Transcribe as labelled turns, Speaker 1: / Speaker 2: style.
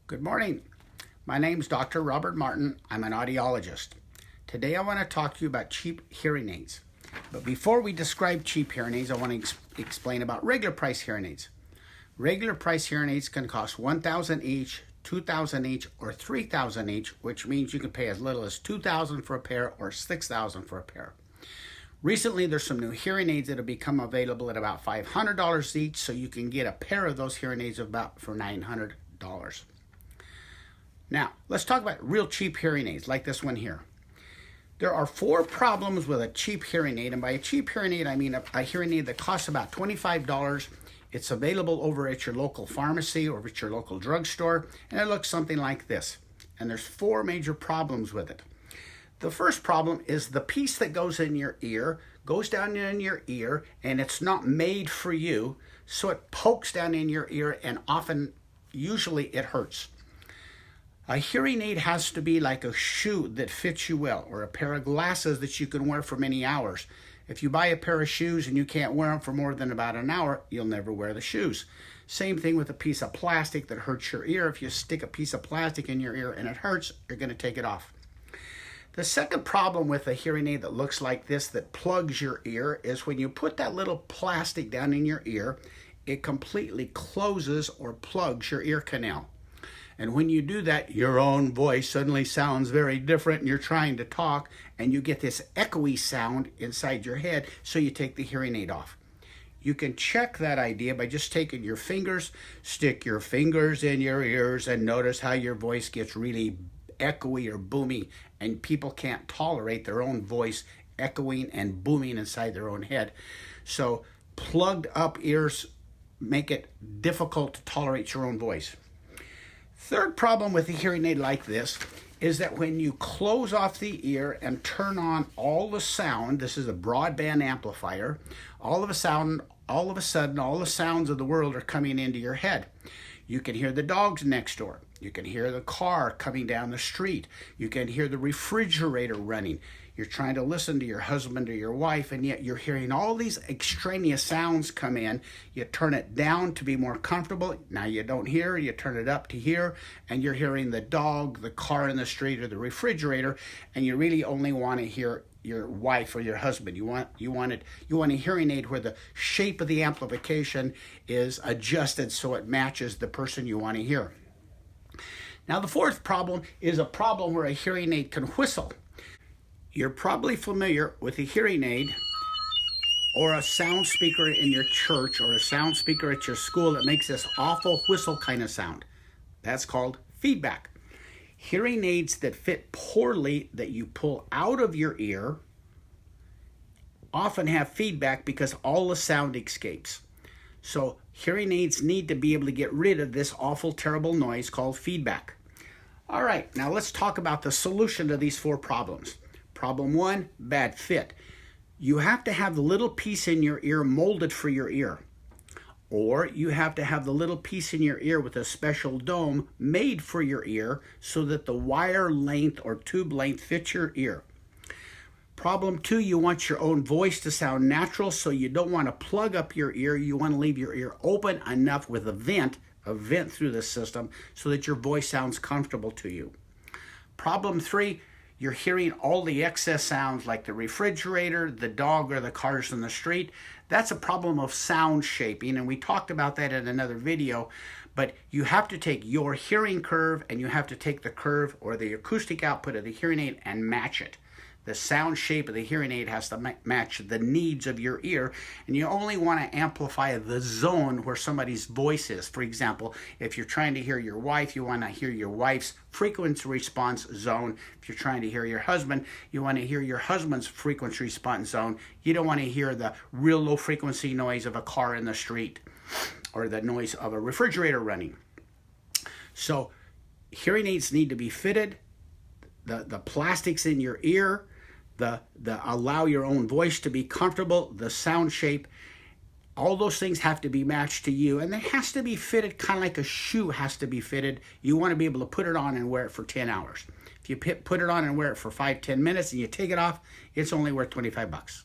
Speaker 1: Good morning. My name's Dr. Robert Martin. I'm an audiologist. Today I want to talk to you about cheap hearing aids. But before we describe cheap hearing aids, I want to explain about regular price hearing aids. Regular price hearing aids can cost $1,000 each, $2,000 each, or $3,000 each, which means you can pay as little as $2,000 for a pair or $6,000 for a pair. Recently, there's some new hearing aids that have become available at about $500 each, so you can get a pair of those hearing aids for $900. Now, let's talk about real cheap hearing aids like this one here. There are 4 problems with a cheap hearing aid, and by a cheap hearing aid, I mean a hearing aid that costs about $25. It's available over at your local pharmacy or at your local drugstore, and it looks something like this. And there's 4 major problems with it. The first problem is the piece that goes in your ear goes down in your ear, and it's not made for you, so it pokes down in your ear, and usually it hurts. A hearing aid has to be like a shoe that fits you well, or a pair of glasses that you can wear for many hours. If you buy a pair of shoes and you can't wear them for more than about an hour, you'll never wear the shoes. Same thing with a piece of plastic that hurts your ear. If you stick a piece of plastic in your ear and it hurts, you're going to take it off. The second problem with a hearing aid that looks like this that plugs your ear is when you put that little plastic down in your ear, it completely closes or plugs your ear canal. And when you do that, your own voice suddenly sounds very different, and you're trying to talk, and you get this echoey sound inside your head, so you take the hearing aid off. You can check that idea by just taking your fingers, stick your fingers in your ears, and notice how your voice gets really echoey or boomy, and people can't tolerate their own voice echoing and booming inside their own head. So plugged up ears make it difficult to tolerate your own voice. Third problem with a hearing aid like this is that when you close off the ear and turn on all the sound, this is a broadband amplifier, all of a sudden all the sounds of the world are coming into your head. You can hear the dogs next door. You can hear the car coming down the street. You can hear the refrigerator running. You're trying to listen to your husband or your wife, and yet you're hearing all these extraneous sounds come in. You turn it down to be more comfortable. Now you don't hear. You turn it up to hear, and you're hearing the dog, the car in the street, or the refrigerator, and you really only want to hear your wife or your husband. You want a hearing aid where the shape of the amplification is adjusted so it matches the person you want to hear. Now the fourth problem is a problem where a hearing aid can whistle. You're probably familiar with a hearing aid or a sound speaker in your church or a sound speaker at your school that makes this awful whistle kind of sound. That's called feedback. Hearing aids that fit poorly that you pull out of your ear often have feedback because all the sound escapes. So hearing aids need to be able to get rid of this awful, terrible noise called feedback. All right, now let's talk about the solution to these 4 problems. Problem 1, bad fit. You have to have the little piece in your ear molded for your ear. Or you have to have the little piece in your ear with a special dome made for your ear so that the wire length or tube length fits your ear. Problem 2, you want your own voice to sound natural, so you don't want to plug up your ear. You want to leave your ear open enough with a vent through the system so that your voice sounds comfortable to you. Problem 3, you're hearing all the excess sounds like the refrigerator, the dog, or the cars in the street. That's a problem of sound shaping, and we talked about that in another video. But you have to take your hearing curve and you have to take the curve or the acoustic output of the hearing aid and match it. The sound shape of the hearing aid has to match the needs of your ear, and you only want to amplify the zone where somebody's voice is. For example, if you're trying to hear your wife, you want to hear your wife's frequency response zone. If you're trying to hear your husband, you want to hear your husband's frequency response zone. You don't want to hear the real low frequency noise of a car in the street or the noise of a refrigerator running. So hearing aids need to be fitted. The plastics in your ear, the allow your own voice to be comfortable, the sound shape, all those things have to be matched to you, and it has to be fitted kind of like a shoe has to be fitted. You want to be able to put it on and wear it for 10 hours. If you put it on and wear it for 5-10 minutes and you take it off, it's only worth $25.